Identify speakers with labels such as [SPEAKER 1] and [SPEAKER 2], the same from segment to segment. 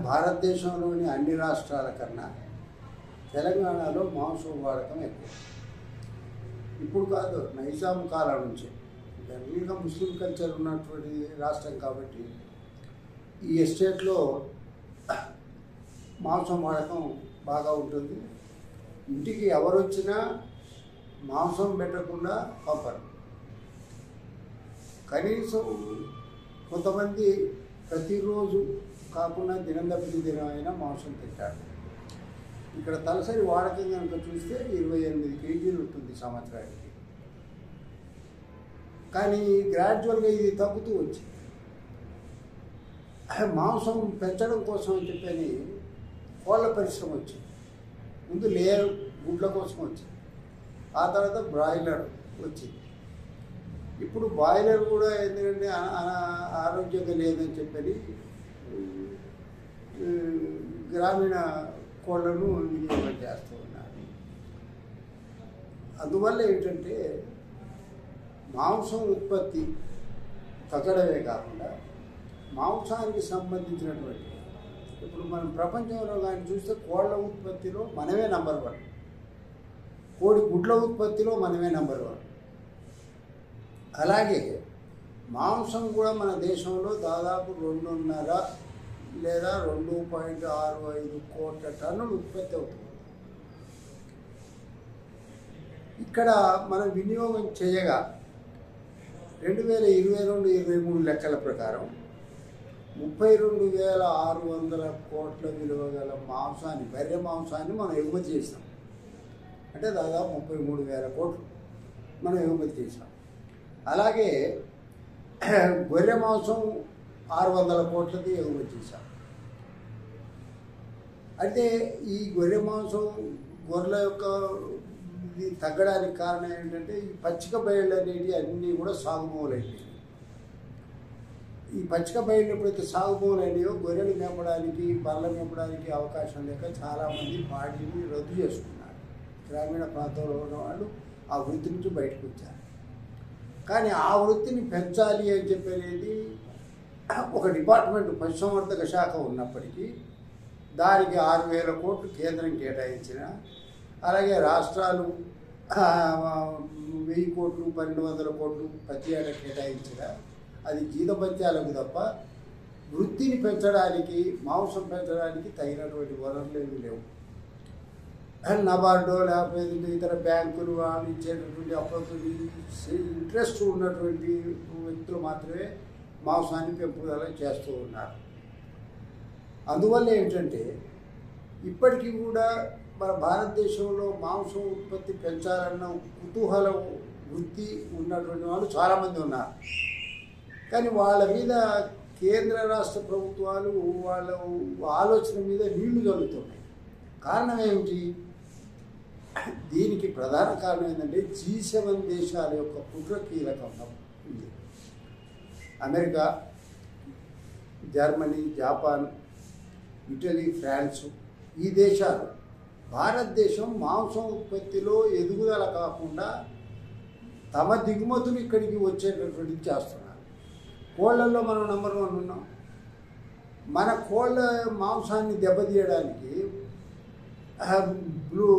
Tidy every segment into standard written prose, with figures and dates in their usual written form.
[SPEAKER 1] భారతదేశంలోని అన్ని రాష్ట్రాల కన్నా తెలంగాణలో మాంసం వాడకం ఎక్కువ. ఇప్పుడు కాదు, నైజాం కాలం నుంచే. జనరల్గా ముస్లిం కల్చర్ ఉన్నటువంటి రాష్ట్రం కాబట్టి ఈ ఎస్టేట్లో మాంసం వాడకం బాగా ఉంటుంది. ఇంటికి ఎవరు వచ్చినా మాంసం పెట్టకుండా పంపరు. కనీసం కొంతమంది ప్రతిరోజు కాకుండా దినం తప్పిన దినం అయినా మాంసం తింటారు. ఇక్కడ తలసరి వాడకం కనుక చూస్తే 28 కేజీలు ఉంటుంది సంవత్సరానికి. కానీ గ్రాడ్యువల్గా ఇది తగ్గుతూ వచ్చింది. మాంసం పెంచడం కోసం అని చెప్పని కోళ్ళ పరిశ్రమ వచ్చింది. ముందు లేయర్ గుడ్ల కోసం వచ్చింది, ఆ తర్వాత బ్రాయిలర్ వచ్చింది. ఇప్పుడు బాయిలర్ కూడా ఎందుకంటే ఆరోగ్యంగా లేదని చెప్పని గ్రామీణ కోళ్ళను వినియోగం చేస్తూ ఉన్నారు. అందువల్ల ఏంటంటే మాంసం ఉత్పత్తి తగ్గడమే కాకుండా మాంసానికి సంబంధించినటువంటి ఇప్పుడు మనం ప్రపంచంలో కానీ చూస్తే కోళ్ళ ఉత్పత్తిలో మనమే నంబర్ 1, కోడి గుడ్ల ఉత్పత్తిలో మనమే నంబర్ 1. అలాగే మాంసం కూడా మన దేశంలో దాదాపు 2.5 లేదా 2.65 కోట్ల టన్నులు ఉత్పత్తి అవుతుంది. ఇక్కడ మనం వినియోగం చేయగా 2022-23 లెక్కల ప్రకారం 32,600 కోట్ల విలువ గల మాంసాన్ని, బర్రె మాంసాన్ని మనం ఎగుమతి చేసాం. అంటే దాదాపు 33,000 కోట్లు మనం ఎగుమతి చేసాం. అలాగే గొర్రె మాంసం 600 కోట్లకి ఎగుమతి చేశాం. అయితే ఈ గొర్రె మాంసం గొర్రెల యొక్క ఇది తగ్గడానికి కారణం ఏంటంటే ఈ పచ్చిక బయళ్ళు అనేవి అన్నీ కూడా సాగుభూములు అయినాయి. ఈ పచ్చిక బయళ్ళు ఎప్పుడైతే సాగుభూములు అయినాయో గొర్రెలు మేపడానికి, బర్రెలు మేపడానికి అవకాశం లేక చాలామంది పాడిని రద్దు చేసుకున్నారు. గ్రామీణ ప్రాంతంలో ఉన్న వాళ్ళు ఆ వృత్తి నుంచి బయటకు వచ్చారు. కానీ ఆ వృత్తిని పెంచాలి అని చెప్పేది ఒక డిపార్ట్మెంట్, పశుసంవర్ధక శాఖ ఉన్నప్పటికీ దానికి 6,000 కోట్లు కేంద్రం కేటాయించిన, అలాగే రాష్ట్రాలు 1,000 కోట్లు 1,200 కోట్లు ప్రతి ఏటా కేటాయించిన, అది జీతభత్యాలకు తప్ప వృత్తిని పెంచడానికి, మాంసం పెంచడానికి తగినటువంటి వనరులు ఏమీ లేవు. నబార్డో లేకపోతే ఇతర బ్యాంకులు వాళ్ళు ఇచ్చేటటువంటి అప్పులతోటి ఇంట్రెస్ట్ ఉన్నటువంటి వ్యక్తులు మాత్రమే మాంసాన్ని పెంపుదల చేస్తూ ఉన్నారు. అందువల్ల ఏంటంటే ఇప్పటికీ కూడా మన భారతదేశంలో మాంసం ఉత్పత్తి పెంచాలన్న కుతూహలం, వృత్తి ఉన్నటువంటి వాళ్ళు చాలామంది ఉన్నారు. కానీ వాళ్ళ మీద కేంద్ర రాష్ట్ర ప్రభుత్వాలు వాళ్ళ ఆలోచన మీద నీళ్లు చల్లుతున్నాయి. కారణం ఏమిటి? దీనికి ప్రధాన కారణం ఏంటంటే G7 దేశాల యొక్క కుట్ర కీలకంగా ఉంది. America, Germany, Japan, Italy, France, ఈ దేశాలు భారతదేశం మాంసం ఉత్పత్తిలో ఎదుగుదల కాకుండా తమ దిగుమతులు ఇక్కడికి వచ్చేటటువంటిది చేస్తున్నారు. కోళ్ళల్లో మనం నంబర్ 1 ఉన్నాం. మన కోళ్ళ మాంసాన్ని దెబ్బతీయడానికి బ్లూ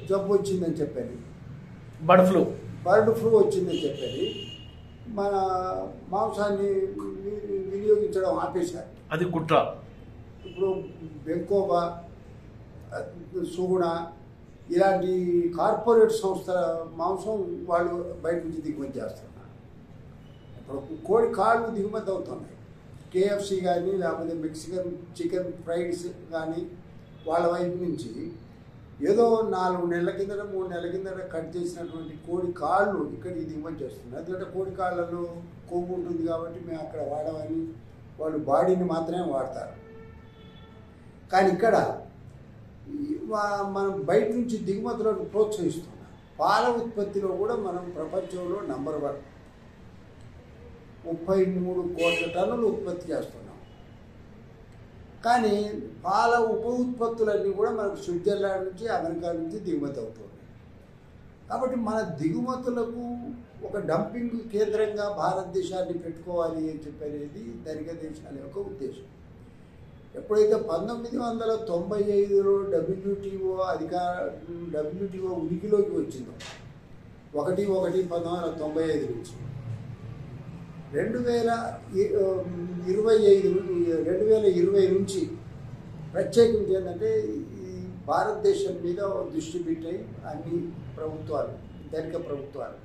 [SPEAKER 1] జబ్బు వచ్చిందని చెప్పారు, బర్డ్ ఫ్లూ వచ్చిందని చెప్పారు. మన మాంసాన్ని వినియోగించడం ఆపేశారు.
[SPEAKER 2] అది కుట్ర.
[SPEAKER 1] ఇప్పుడు బెంకోబా, సుగుణ ఇలాంటి కార్పొరేట్ సంస్థల మాంసం వాళ్ళు బయట నుంచి దిగుమతి చేస్తున్నారు. ఇప్పుడు కోడి కాళ్ళు దిగుమతి అవుతున్నాయి. KFC కానీ లేకపోతే మెక్సికన్ చికెన్ ఫ్రైడ్స్ కానీ వాళ్ళ వైపు నుంచి ఏదో 4 నెలల కిందట 3 నెలల కిందట కట్ చేసినటువంటి కోడి కాళ్ళు ఇక్కడికి దిగుమతి చేస్తున్నారు. ఎందుకంటే కోడి కాళ్ళలో కొవ్వు ఉంటుంది కాబట్టి మేము అక్కడ వాడమని వాళ్ళు బాడీని మాత్రమే వాడతారు. కానీ ఇక్కడ మనం బయట నుంచి దిగుమతులను ప్రోత్సహిస్తున్నాం. పాల ఉత్పత్తిలో కూడా మనం ప్రపంచంలో నంబర్ 1, 33 కోట్ల టన్నులు ఉత్పత్తి చేస్తున్నాం. కానీ పాల ఉప ఉత్పత్తులన్నీ కూడా మనకు స్విట్జర్లాండ్ నుంచి, అమెరికా నుంచి దిగుమతి అవుతుంది. కాబట్టి మన దిగుమతులకు ఒక డంపింగ్ కేంద్రంగా భారతదేశాన్ని పెట్టుకోవాలి అని చెప్పనేది ధనిక దేశాల యొక్క ఉద్దేశం. ఎప్పుడైతే 1995లో డబ్ల్యూటీఓ ఉనికిలోకి వచ్చిందో 1/1/1995 నుంచి 2020 నుంచి ప్రత్యేకించి ఏంటంటే ఈ భారతదేశం మీద దృష్టి పెట్టాయి అన్ని ప్రభుత్వాలు, ధనిక ప్రభుత్వాలు.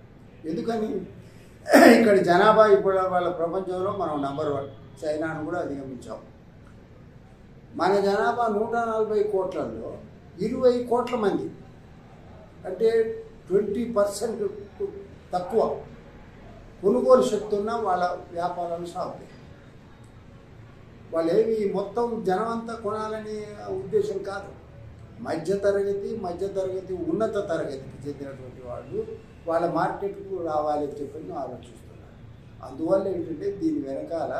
[SPEAKER 1] ఎందుకని ఇక్కడ జనాభా ఇప్పుడు వాళ్ళ ప్రపంచంలో మనం నంబర్ 1, చైనాను కూడా అధిగమించాం. మన జనాభా 140 కోట్లలో 20 కోట్ల మంది, అంటే 20% తక్కువ కొనుగోలు శక్తి ఉన్న వాళ్ళ వ్యాపారాలు సాగుతాయి. వాళ్ళు ఏమి మొత్తం జనం అంతా కొనాలని ఉద్దేశం కాదు. మధ్యతరగతి ఉన్నత తరగతికి చెందినటువంటి వాళ్ళు వాళ్ళ మార్కెట్కు రావాలని చెప్పి ఆలోచిస్తున్నారు. అందువల్ల ఏంటంటే దీని వెనకాల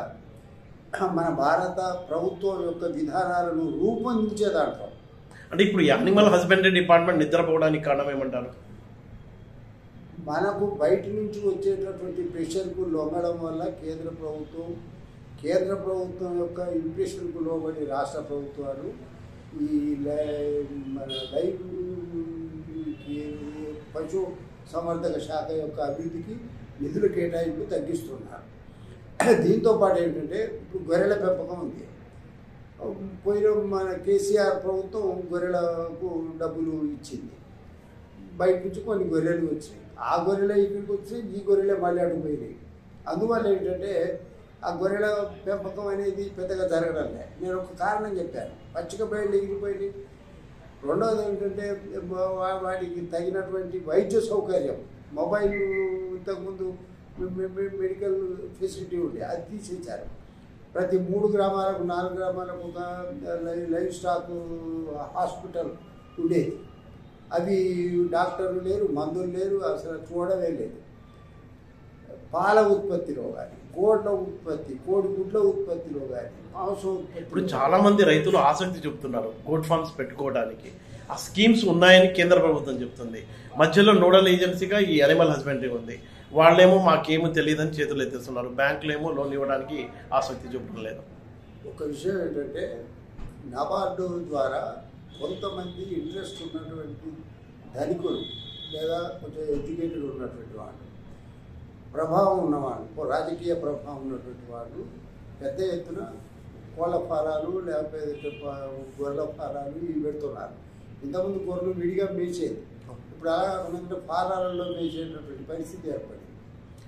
[SPEAKER 1] మన భారత ప్రభుత్వం యొక్క విధానాలను రూపొందించే దాంట్లో
[SPEAKER 2] అంటే ఇప్పుడు యానిమల్ హస్బెండరీ డిపార్ట్మెంట్ నిద్రపోవడానికి కారణం ఏమంటారు?
[SPEAKER 1] మనకు బయట నుంచి వచ్చేటటువంటి ప్రెషర్కు లొంగడం వల్ల కేంద్ర ప్రభుత్వం యొక్క ఇంప్రెషన్కు లోబడి రాష్ట్ర ప్రభుత్వాలు ఈ మన పశు సంవర్ధక శాఖ యొక్క అభివృద్ధికి నిధుల కేటాయింపు తగ్గిస్తున్నారు. దీంతో పాటు ఏంటంటే ఇప్పుడు గొర్రెల పెంపకం ఉంది. పోయిన మన కేసీఆర్ ప్రభుత్వం గొర్రెలకు డబ్బులు ఇచ్చింది. బయట నుంచి కొన్ని గొర్రెలు వచ్చాయి. ఆ గొర్రెలే ఇక్కడికి వచ్చి ఈ గొర్రెలే మళ్ళీ అడుగుపోయినాయి. అందువల్ల ఏంటంటే ఆ గొర్రెల పెంపకం అనేది పెద్దగా జరగడం లేదు. నేను ఒక కారణం చెప్పాను, పచ్చిక బయలు ఎగిరిపోయినాయి. రెండవది ఏంటంటే వాటికి తగినటువంటి వైద్య సౌకర్యం, మొబైల్ ఇంతకుముందు మెడికల్ ఫెసిలిటీ ఉండే అది తీసేశారు. ప్రతి 3 గ్రామాలకు 4 గ్రామాలకు ఒక లైవ్ స్టాక్ హాస్పిటల్ ఉండేది. అవి డాక్టర్లు లేరు, మందులు లేరు, అసలు చూడవే లేదు. పాల ఉత్పత్తిలో కానీ, కోడి గుడ్ల ఉత్పత్తిలో కానీ, మాంసం ఉత్పత్తి.
[SPEAKER 2] ఇప్పుడు చాలా మంది రైతులు ఆసక్తి చూపుతున్నారు గోట్ ఫార్మ్స్ పెట్టుకోవడానికి. ఆ స్కీమ్స్ ఉన్నాయని కేంద్ర ప్రభుత్వం చెప్తుంది. మధ్యలో నోడల్ ఏజెన్సీగా ఈ యానిమల్ హస్బెండరీ ఉంది. వాళ్ళేమో మాకేమో తెలియదని చేతులు ఎత్తేస్తున్నారు. బ్యాంకులేమో లోన్ ఇవ్వడానికి ఆసక్తి చూపడం లేదు.
[SPEAKER 1] ఒక విషయం ఏంటంటే నబార్డు ద్వారా కొంతమంది ఇంట్రెస్ట్ ఉన్నటువంటి ధనికులు లేదా కొంచెం ఎడ్యుకేటెడ్ ఉన్నటువంటి వాళ్ళు, ప్రభావం ఉన్నవాళ్ళు, రాజకీయ ప్రభావం ఉన్నటువంటి వాళ్ళు పెద్ద ఎత్తున కోళ్ళ ఫారాలు లేకపోతే గొర్రెల ఫారాలు ఇవి పెడుతున్నారు. ఇంతకుముందు గొర్రెలు విడిగా మేసేది, ఇప్పుడు అలా ఫారాలలో మేసేటటువంటి పరిస్థితి ఏర్పడింది.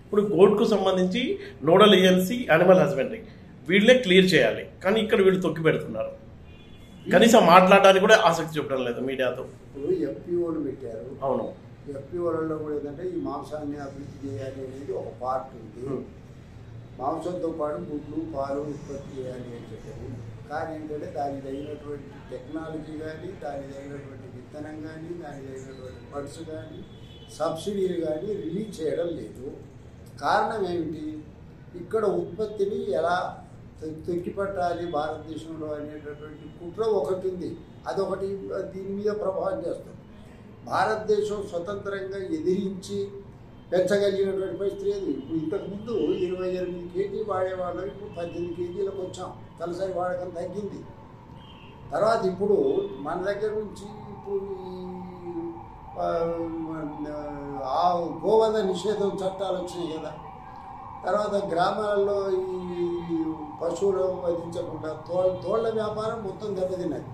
[SPEAKER 2] ఇప్పుడు గోట్కు సంబంధించి నోడల్ ఏజెన్సీ యానిమల్ హస్బెండరీ వీళ్ళే క్లియర్ చేయాలి, కానీ ఇక్కడ వీళ్ళు తొక్కి పెడుతున్నారు. కనీసం మాట్లాడడానికి కూడా ఆసక్తి చూపడం లేదు మీడియాతో.
[SPEAKER 1] ఇప్పుడు ఎఫ్పిఓలు పెట్టారు.
[SPEAKER 2] అవును,
[SPEAKER 1] ఎఫ్పిఓలలో కూడా ఏంటంటే ఈ మాంసాన్ని అభివృద్ధి చేయాలి అనేది ఒక పార్ట్ ఉంది. మాంసంతో పాటు గుడ్లు పాలు ఉత్పత్తి చేయాలి అని చెప్పారు. కానీ ఏంటంటే దానికి తగినటువంటి టెక్నాలజీ కానీ, దానికి తగినటువంటి విత్తనం కానీ, దానికి తగినటువంటి ఫండ్స్ కానీ, సబ్సిడీలు కానీ రిలీజ్ చేయడం లేదు. కారణం ఏమిటి? ఇక్కడ ఉత్పత్తిని ఎలా తొక్కిపట్టాలి భారతదేశంలో అనేటటువంటి కుట్ర ఒకటి ఉంది. అదొకటి దీని మీద ప్రభావం చేస్తుంది. భారతదేశం స్వతంత్రంగా ఎదిరించి పెంచగలిగినటువంటి పరిస్థితి లేదు. ఇప్పుడు ఇంతకుముందు 28 కేజీ వాడేవాళ్ళం, ఇప్పుడు 18 కేజీలకు వచ్చాం. తలసరి వాడకం తగ్గింది. తర్వాత ఇప్పుడు మన దగ్గర నుంచి ఇప్పుడు గోవధ నిషేధం చట్టాలు వచ్చినాయి కదా. తర్వాత గ్రామాలలో ఈ పశువులు వధించకుండా తోళ్ల వ్యాపారం మొత్తం దెబ్బతిన్నది.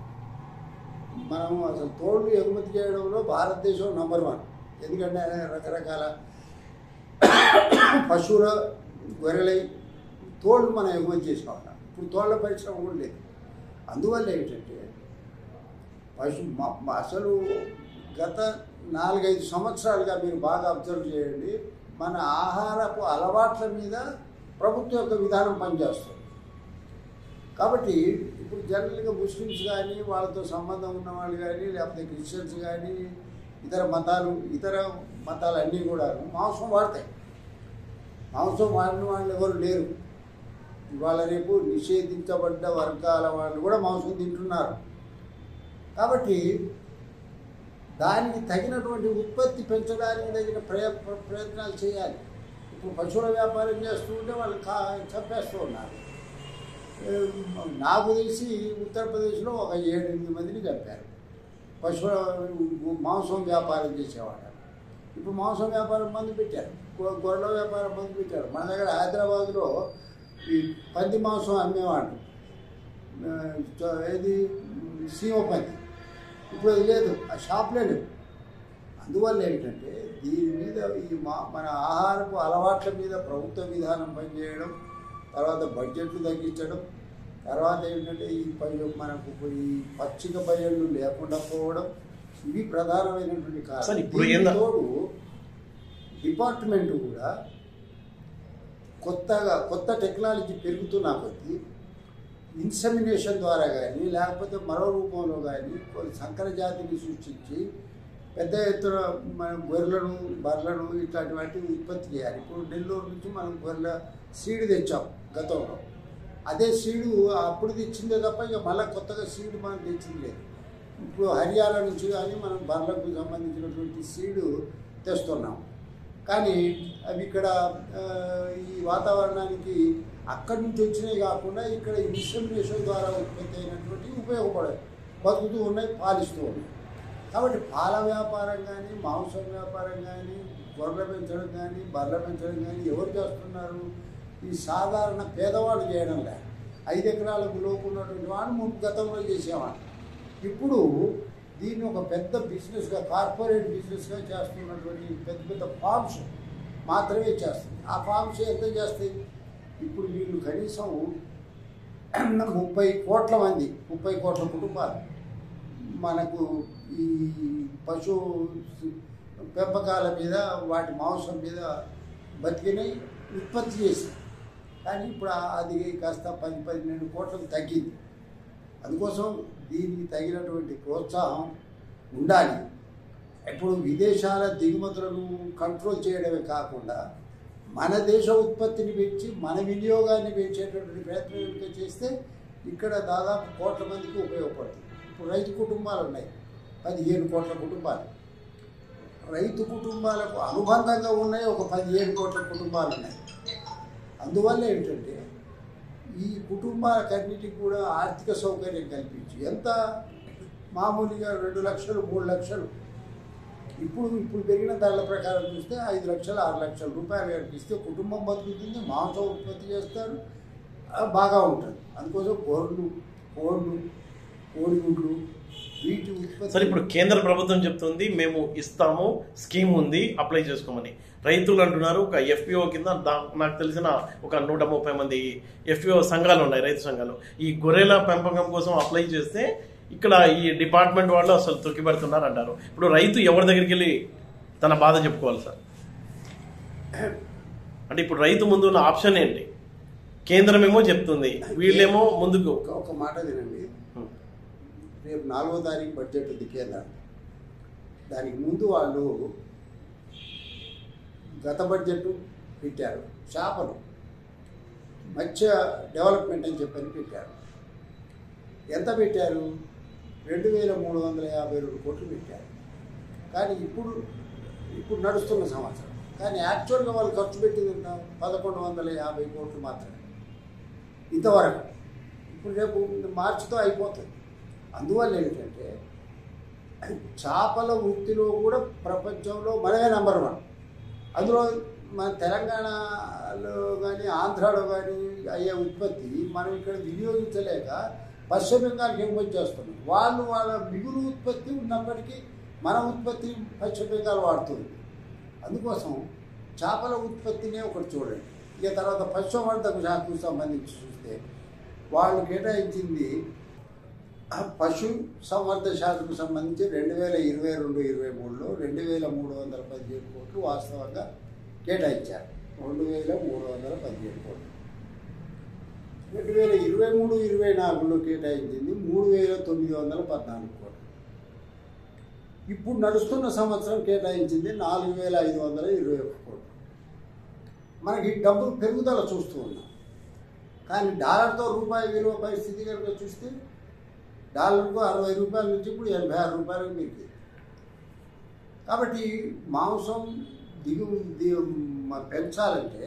[SPEAKER 1] మనం అసలు తోళ్ళు ఎగుమతి చేయడంలో భారతదేశం నంబర్ 1. ఎందుకంటే రకరకాల పశువుల గొర్రెలై తోళ్ళు మనం ఎగుమతి చేసిన వాళ్ళం. ఇప్పుడు తోళ్ల పరిశ్రమ కూడా లేదు. అందువల్ల ఏంటంటే అసలు గత 4-5 సంవత్సరాలుగా మీరు బాగా అబ్జర్వ్ చేయండి, మన ఆహారపు అలవాట్ల మీద ప్రభుత్వం యొక్క విధానం పనిచేస్తుంది. కాబట్టి ఇప్పుడు జనరల్గా ముస్లిమ్స్ కానీ, వాళ్ళతో సంబంధం ఉన్న వాళ్ళు కానీ, లేకపోతే క్రిస్టియన్స్ కానీ, ఇతర మతాలు అన్నీ కూడా మాంసం వాడతాయి. మాంసం వాడిన వాళ్ళు ఎవరు లేరు. ఇవాళ రేపు నిషేధించబడ్డ వర్గాల వాళ్ళు కూడా మాంసం తింటున్నారు. కాబట్టి దానికి తగినటువంటి ఉత్పత్తి పెంచడానికి తగిన ప్రయత్నాలు చేయాలి. ఇప్పుడు పశువుల వ్యాపారం చేస్తూ ఉంటే వాళ్ళు చంపేస్తూ ఉన్నారు. నాకు తెలిసి ఉత్తరప్రదేశ్లో ఒక 7-8 మందిని చంపారు పశువుల మాంసం వ్యాపారం చేసేవాళ్ళు. ఇప్పుడు మాంసం వ్యాపారం మందు పెట్టారు, గొర్రెల వ్యాపారం మందు పెట్టారు. మన దగ్గర హైదరాబాద్లో ఈ పంది మాంసం అమ్మేవాడు, ఏది సీమ పంది, ఇప్పుడు అది లేదు, ఆ షాప్లే లేవు. అందువల్ల ఏంటంటే దీని మీద మన ఆహారపు అలవాట్ల మీద ప్రభుత్వ విధానం పనిచేయడం, తర్వాత బడ్జెట్లు తగ్గించడం, తర్వాత ఏంటంటే మనకు ఈ పచ్చిక బయళ్ళు లేకుండా పోవడం, ఇవి ప్రధానమైనటువంటి కారణం. తోడు డిపార్ట్మెంట్ కూడా కొత్త టెక్నాలజీ పెరుగుతున్నా కొద్దీ ఇన్సెమినేషన్ ద్వారా కానీ లేకపోతే మరో రూపంలో కానీ కొన్ని సంకర జాతిని సృష్టించి పెద్ద ఎత్తున మనం గొర్రెలను బర్రెలను ఇట్లాంటి వాటిని ఉత్పత్తి చేయాలి. ఇప్పుడు నెల్లూరు నుంచి మనం గొర్రెల సీడ్ తెచ్చాం గతంలో, అదే సీడు అప్పుడు తెచ్చిందే తప్ప ఇక మళ్ళీ కొత్తగా సీడు మనం తెచ్చింది లేదు. ఇప్పుడు హర్యానా నుంచి కానీ మనం బర్రెలకు సంబంధించినటువంటి సీడు తెస్తున్నాం, కానీ అవి ఇక్కడ ఈ వాతావరణానికి అక్కడి నుంచి వచ్చినాయి కాకుండా ఇక్కడ ఇన్సెమినేషన్ ద్వారా ఉత్పత్తి అయినటువంటి ఉపయోగపడాయి, బతుకుతూ ఉన్నాయి, పాలిస్తూ ఉన్నాయి. కాబట్టి పాల వ్యాపారం కానీ మాంసం వ్యాపారం కానీ గొర్రెలు పెంచడం కానీ బర్రెలు పెంచడం కానీ ఎవరు చేస్తున్నారు? ఈ సాధారణ పేదవాళ్ళు చేయడం లేదు. 5 ఎకరాలకు లోపు ఉన్నటువంటి వాడు గతంలో చేసేవాడు. ఇప్పుడు దీన్ని ఒక పెద్ద బిజినెస్గా, కార్పొరేట్ బిజినెస్గా చేస్తున్నటువంటి పెద్ద ఫార్మ్స్ మాత్రమే చేస్తుంది. ఆ ఫార్మ్స్ ఎంత చేస్తాయి? ఇప్పుడు వీళ్ళు కనీసం 30 కోట్ల మంది, 30 కోట్ల కుటుంబాలు మనకు ఈ పశు పెంపకాల మీద వాటి మాంసం మీద బతికినాయి, ఉత్పత్తి చేసి. కానీ ఇప్పుడు అది కాస్త 10-12 కోట్లకు తగ్గింది. అందుకోసం దీనికి తగినటువంటి ప్రోత్సాహం ఉండాలి. ఇప్పుడు విదేశాల దిగుమతులను కంట్రోల్ చేయడమే కాకుండా మన దేశ ఉత్పత్తిని పెంచి మన వినియోగాన్ని పెంచేటటువంటి ప్రయత్నం చేస్తే ఇక్కడ దాదాపు కోట్ల మందికి ఉపయోగపడుతుంది. ఇప్పుడు రైతు కుటుంబాలు ఉన్నాయి, 15 కోట్ల కుటుంబాలు. రైతు కుటుంబాలకు అనుబంధంగా ఉన్నాయి ఒక 17 కోట్ల కుటుంబాలు ఉన్నాయి. అందువల్ల ఏంటంటే ఈ కుటుంబాలకన్నిటికీ కూడా ఆర్థిక సౌకర్యం కల్పించి, ఎంత మామూలుగా 2 లక్షలు 3 లక్షలు, ఇప్పుడు పెరిగిన ధరల ప్రకారం చూస్తే 5 లక్షలు 6 లక్షల రూపాయలు కనిపిస్తే కుటుంబం బతుకుతుంది, మాంసం ఉత్పత్తి చేస్తారు, బాగా ఉంటుంది. అందుకోసం గొర్రెలు, కోళ్ళు, కోడిగుడ్లు వీటి ఉత్పత్తి.
[SPEAKER 2] సరే, ఇప్పుడు కేంద్ర ప్రభుత్వం చెప్తుంది మేము ఇస్తాము, స్కీమ్ ఉంది, అప్లై చేసుకోమని. రైతులు అంటున్నారు ఒక ఎఫ్పిఓ కింద నాకు తెలిసిన ఒక 130 మంది ఎఫ్పిఓ సంఘాలు ఉన్నాయి, రైతు సంఘాలు. ఈ గొర్రెల పెంపకం కోసం అప్లై చేస్తే ఇక్కడ ఈ డిపార్ట్మెంట్ వాళ్ళు అసలు తొక్కిపడుతున్నారు అంటారు. ఇప్పుడు రైతు ఎవరి దగ్గరికి వెళ్ళి తన బాధ చెప్పుకోవాలి సార్? అంటే ఇప్పుడు రైతు ముందు ఉన్న ఆప్షన్ ఏంటి? కేంద్రం ఏమో చెప్తుంది, వీళ్ళేమో ముందుకు.
[SPEAKER 1] ఒక మాట వినండి, రేపు 4వ తారీఖు బడ్జెట్ ఉంది కేంద్రం. దానికి ముందు వాళ్ళు గత బడ్జెట్ పెట్టారు, చేపలు మత్స్య డెవలప్మెంట్ అని చెప్పని పెట్టారు. ఎంత పెట్టారు? 2352 కోట్లు పెట్టారు. కానీ ఇప్పుడు నడుస్తున్న సంవత్సరం, కానీ యాక్చువల్గా వాళ్ళు ఖర్చు పెట్టింది 1150 కోట్లు మాత్రమే ఇంతవరకు. ఇప్పుడు రేపు మార్చితో అయిపోతుంది. అందువల్ల ఏంటంటే చేపల వృత్తిలో కూడా ప్రపంచంలో మనమే నెంబర్ 1. అందులో మన తెలంగాణలో కానీ ఆంధ్రాలో కానీ అయ్యే ఉత్పత్తి మనం ఇక్కడ వినియోగించలేక పశ్చిమ బెంగాల్కి ఎగుమతి చేస్తున్నాం. వాళ్ళ మిగులు ఉత్పత్తి ఉన్నప్పటికీ మన ఉత్పత్తి పశ్చిమ బెంగాల్ వాడుతుంది. అందుకోసం చేపల ఉత్పత్తినే ఒకటి చూడండి. ఇక తర్వాత పశుసంవర్ధక శాఖకు సంబంధించి చూస్తే వాళ్ళు కేటాయించింది పశు సంవర్ధక శాఖకు సంబంధించి 2022-23లో 2317 కోట్లు వాస్తవంగా కేటాయించారు. 2317 కోట్లు. 2023-24లో కేటాయించింది 3914 కోట్లు. ఇప్పుడు నడుస్తున్న సంవత్సరం కేటాయించింది 4521 కోట్లు. మనకి డబ్బులు పెరుగుదల చూస్తూ ఉన్నాం. కానీ డాలర్తో రూపాయి విలువ పరిస్థితి కనుక చూస్తే డాలర్కు 60 రూపాయల నుంచి ఇప్పుడు 86 రూపాయలకు మిగిలింది. కాబట్టి మాంసం పెంచాలంటే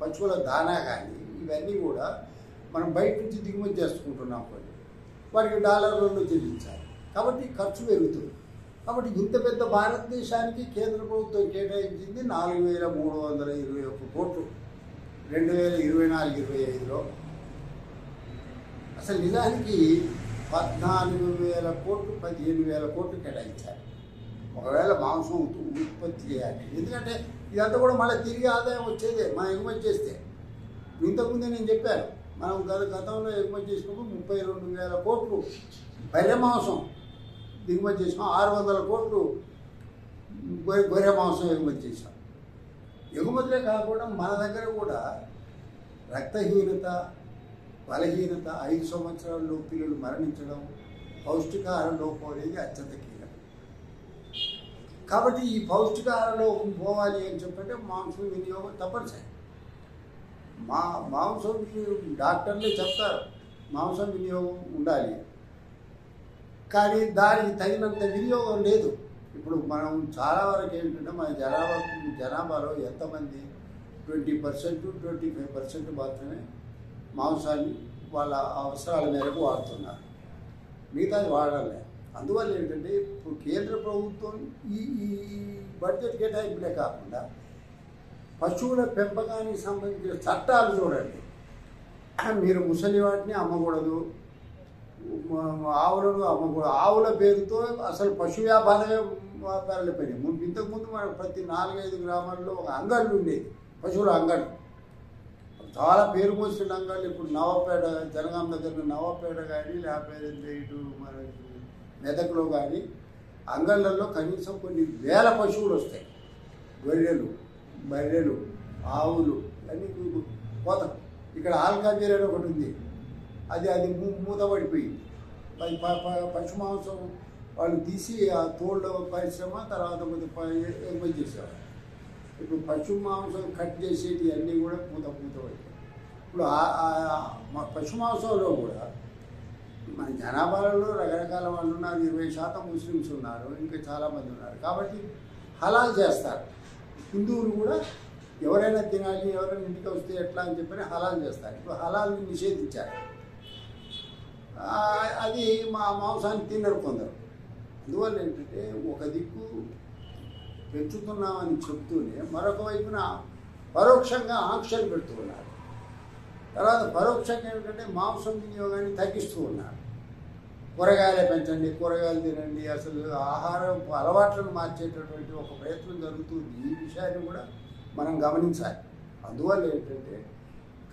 [SPEAKER 1] పశువుల దానా కానీ ఇవన్నీ కూడా మనం బయట నుంచి దిగుమతి చేసుకుంటున్నాం కొన్ని, వారికి డాలర్లలో చెల్లించాలి. కాబట్టి ఖర్చు పెరుగుతుంది. కాబట్టి ఇంత పెద్ద భారతదేశానికి కేంద్ర ప్రభుత్వం కేటాయించింది 4,321 కోట్లు 2024-25లో. అసలు నిజానికి 14,000 కోట్లు 15,000 కోట్లు కేటాయించాలి ఒకవేళ మాంసం ఉత్పత్తి చేయాలి. ఎందుకంటే ఇదంతా కూడా మళ్ళీ తిరిగి ఆదాయం వచ్చేదే మనం ఎగుమతి చేస్తే. ఇంతకుముందే నేను చెప్పాను, మనం గతంలో ఎగుమతి చేసినప్పుడు 32,000 కోట్లు బర్రె మాంసం దిగుమతి చేసాం, 600 కోట్లు గొర్రె మాంసం ఎగుమతి చేసాం. ఎగుమతులే కాకుండా మన దగ్గర కూడా రక్తహీనత, బలహీనత, 5 సంవత్సరాల్లో పిల్లలు మరణించడం, పౌష్టికాహార లోపం అనేది అత్యంత కీలకం. కాబట్టి ఈ పౌష్టికాహార లోపం పోవాలి అని చెప్పంటే మాంసం వినియోగం తప్పనిసరి. మాంసం డాక్టర్లే చెప్తారు మాంసం వినియోగం ఉండాలి, కానీ దానికి తగినంత వినియోగం లేదు. ఇప్పుడు మనం చాలా వరకు ఏంటంటే మన జనాభాలో ఎంతమంది 20%, 25% మాత్రమే మాంసాన్ని వాళ్ళ అవసరాల మేరకు వాడుతున్నారు, మిగతాది వాడాలి. అందువల్ల ఏంటంటే ఇప్పుడు కేంద్ర ప్రభుత్వం ఈ బడ్జెట్ కేటాయింపులే కాకుండా పశువుల పెంపకానికి సంబంధించిన చట్టాలు చూడండి. మీరు ముసలి వాటిని అమ్మకూడదు, ఆవులను అమ్మకూడదు. ఆవుల పేరుతో అసలు పశు వ్యాపారాలు పోయినాయి. ఇంతకుముందు మనకు ప్రతి 4-5 గ్రామాల్లో ఒక అంగళ్ళు ఉండేది, పశువుల అంగళ్ళు. చాలా పేరు మోసిన అంగళ్ళు ఇప్పుడు నవాపేట, జనగాం దగ్గర నవాపేట కానీ లేకపోతే ఇటు మన మెదక్లో కానీ అంగళ్ళల్లో కనీసం కొన్ని వేల పశువులు వస్తాయి. గొర్రెలు, బర్రెలు, ఆవులు అన్నీ పోతాం. ఇక్కడ ఆల్కాబీర్ అని ఒకటి ఉంది, అది మూతపడిపోయింది. పశు మాంసం వాళ్ళు తీసి ఆ తోళ్ళ పరిశ్రమ తర్వాత ఎగుమతి చేసేవారు. ఇప్పుడు పశు మాంసం కట్ చేసేటి అన్నీ కూడా మూతపడిపోయి. ఇప్పుడు పశు మాంసంలో కూడా మన జనాభాలలో రకరకాల వాళ్ళు ఉన్నారు. 20% ముస్లిమ్స్ ఉన్నారు, ఇంకా చాలామంది ఉన్నారు. కాబట్టి హలాల్ చేస్తారు. హిందువులు కూడా ఎవరైనా తినాలి, ఎవరైనా ఇంటికి వస్తే ఎట్లా అని చెప్పి హలాల్ చేస్తారు. ఇప్పుడు హలాల్ని నిషేధించారు. అది మాంసాన్ని తినరు కొందరు. అందువల్ల ఏంటంటే ఒక దిక్కు పెంచుతున్నామని చెప్తూనే మరొక వైపున పరోక్షంగా ఆంక్షలు పెడుతూ ఉన్నారు. తర్వాత పరోక్షంగా ఏమిటంటే మాంసం వినియోగాన్ని తగ్గిస్తూ ఉన్నారు. కూరగాయలే పెంచండి, కూరగాయలు తినండి, అసలు ఆహారం అలవాట్లను మార్చేటటువంటి ఒక ప్రయత్నం జరుగుతుంది. ఈ విషయాన్ని కూడా మనం గమనించాలి. అందువల్ల ఏంటంటే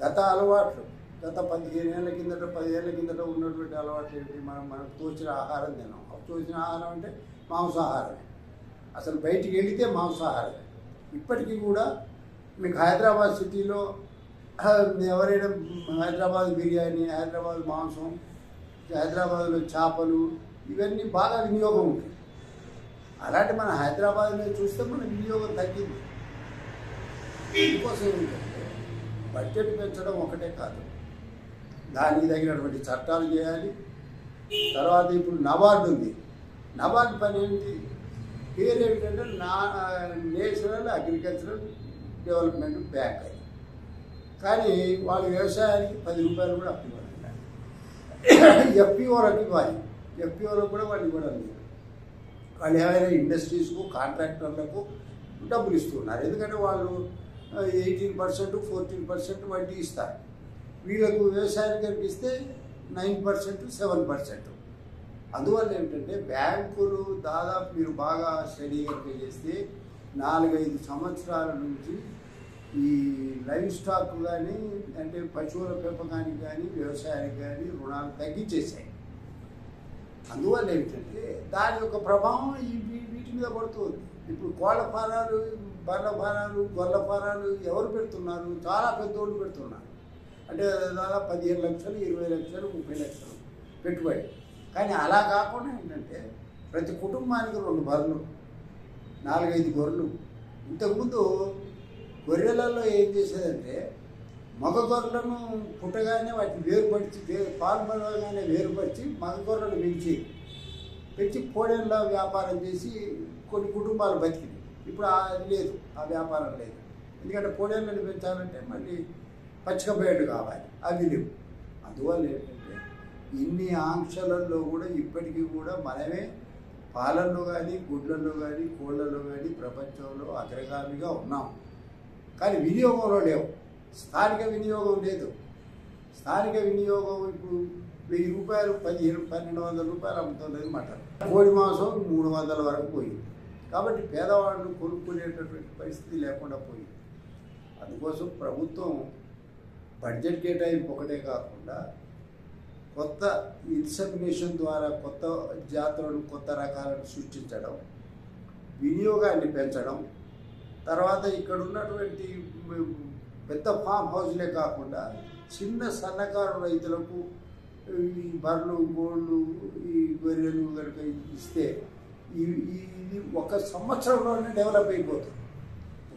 [SPEAKER 1] గత అలవాట్లు, గత 15 ఏళ్ళ కిందట 10 ఏళ్ళ కిందట ఉన్నటువంటి అలవాట్లు ఏంటి? మనకు తోచిన ఆహారం తినాం. తోచిన ఆహారం అంటే మాంసాహారమే. అసలు బయటికి వెళితే మాంసాహారమే. ఇప్పటికీ కూడా మీకు హైదరాబాద్ సిటీలో ఎవరైనా హైదరాబాద్ బిర్యానీ, హైదరాబాద్ మాంసం, హైదరాబాద్లో చేపలు ఇవన్నీ బాగా వినియోగం ఉంటుంది. అలాంటి మన హైదరాబాద్లో చూస్తే మన వినియోగం తగ్గింది. దీనికోసం ఏంటంటే బడ్జెట్ పెంచడం ఒకటే కాదు, దానికి తగినటువంటి చట్టాలు చేయాలి. తర్వాత ఇప్పుడు నబార్డు ఉంది. నబార్డు పని ఏంటి? పేరు ఏంటంటే నేషనల్ అగ్రికల్చరల్ డెవలప్మెంట్ బ్యాంక్ అని. కానీ వాళ్ళు వ్యవసాయానికి 10 రూపాయలు కూడా అప్పు ఇవ్వాలి. ఎఫ్పిఓలకు ఇవ్వాలి. ఎఫ్పిఓలకు కూడా వాళ్ళు ఇవ్వడం లేదు. వాళ్ళు ఏమైనా ఇండస్ట్రీస్కు, కాంట్రాక్టర్లకు డబ్బులు ఇస్తున్నారు. ఎందుకంటే వాళ్ళు 18%, 14% వడ్డీ ఇస్తారు. వీళ్ళకు వ్యవసాయానికి ఇస్తే 9%, 7%. అందువల్ల ఏంటంటే బ్యాంకులు దాదాపు మీరు బాగా స్టడీ కనుక చేస్తే 4-5 సంవత్సరాల నుంచి ఈ లైవ్ స్టాక్ కానీ అంటే పశువుల పెంపకానికి కానీ వ్యవసాయానికి కానీ రుణాలు తగ్గించేసాయి. అందువల్ల ఏంటంటే దాని యొక్క ప్రభావం వీటి మీద పడుతుంది. ఇప్పుడు కోళ్ళ ఫారాలు, బర్రెల ఫారాలు, గొర్రెల ఫారాలు ఎవరు పెడుతున్నారు? చాలా పెద్దోళ్ళు పెడుతున్నారు. అంటే దాదాపు 15 లక్షలు, 20 లక్షలు, 30 లక్షలు పెట్టుబడి. కానీ అలా కాకుండా ఏంటంటే ప్రతి కుటుంబానికి 2 బర్రెలు, 4-5 గొర్రెలు. ఇంతకుముందు గొర్రెలలో ఏం చేసేదంటే మగ గొర్రెలను పుట్టగానే వాటిని వేరుపరిచి పాలు పడగానే వేరుపరిచి మగ గొర్రెలను పెంచి కోడెళ్ళ వ్యాపారం చేసి కొన్ని కుటుంబాలు బతికినాయి. ఇప్పుడు అది లేదు, ఆ వ్యాపారం లేదు. ఎందుకంటే కోడేళ్ళని పెంచాలంటే మళ్ళీ పచ్చిక బయలు కావాలి, అవి లేవు. అందువల్ల ఏంటంటే ఇన్ని ఆంక్షలలో కూడా ఇప్పటికీ కూడా మనమే పాలల్లో కానీ గుడ్లలో కానీ కోళ్ళల్లో కానీ ప్రపంచంలో అగ్రగామిగా ఉన్నాం. కానీ వినియోగంలో లేవు. స్థానిక వినియోగం లేదు. స్థానిక వినియోగం ఇప్పుడు 1000 రూపాయలు 1200 రూపాయలు అమ్ముతున్నది మటన్. కోడి మాంసం 300 వరకు పోయింది. కాబట్టి పేదవాళ్ళు కొనుక్కునేటటువంటి పరిస్థితి లేకుండా పోయింది. అందుకోసం ప్రభుత్వం బడ్జెట్ కేటాయింపు ఒకటే కాకుండా కొత్త ఇన్సెమినేషన్ ద్వారా కొత్త జాతులను కొత్త రకాలను సృష్టించడం, వినియోగాన్ని పెంచడం, తర్వాత ఇక్కడ ఉన్నటువంటి పెద్ద ఫామ్ హౌస్లే కాకుండా చిన్న సన్నకారు రైతులకు ఈ బర్రెలు గోళ్ళు ఈ గొర్రెలు కనుక ఇస్తే ఇది ఒక సంవత్సరంలోనే డెవలప్ అయిపోతుంది.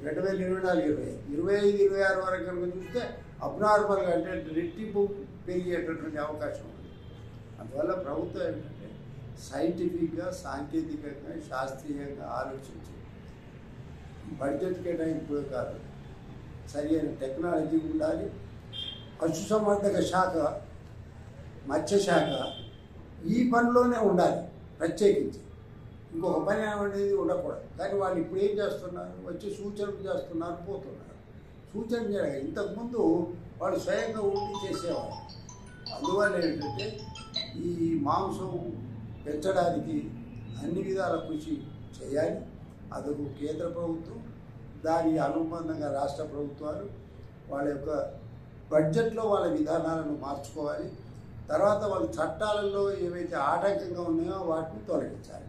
[SPEAKER 1] 2024, 25, 26 వరకు కనుక చూస్తే అబ్నార్మల్గా అంటే రెట్టింపు పెరిగేటటువంటి అవకాశం ఉంది. అందువల్ల ప్రభుత్వం ఏంటంటే సైంటిఫిక్గా, సాంకేతికంగా, శాస్త్రీయంగా ఆలోచించి బడ్జెట్ కేటాయింపు కాదు, సరి అయిన టెక్నాలజీ ఉండాలి. పశుసంవర్ధక శాఖ, మత్స్యశాఖ ఈ పనిలోనే ఉండాలి ప్రత్యేకించి. ఇంకొక పని అనేది ఉండకూడదు. కానీ వాళ్ళు ఇప్పుడు ఏం చేస్తున్నారు, వచ్చి సూచనలు చేస్తున్నారు, పోతున్నారు. సూచన చేయగా ఇంతకుముందు వాళ్ళు స్వయంగా ఉండి చేసేవారు. అందువల్ల ఏంటంటే ఈ మాంసం పెంచడానికి అన్ని విధాల కృషి చేయాలి. అదొక కేంద్ర ప్రభుత్వం, దాని అనుబంధంగా రాష్ట్ర ప్రభుత్వాలు వాళ్ళ యొక్క బడ్జెట్లో వాళ్ళ విధానాలను మార్చుకోవాలి. తర్వాత వాళ్ళ చట్టాలలో ఏవైతే ఆటంకంగా ఉన్నాయో వాటిని తొలగించాలి.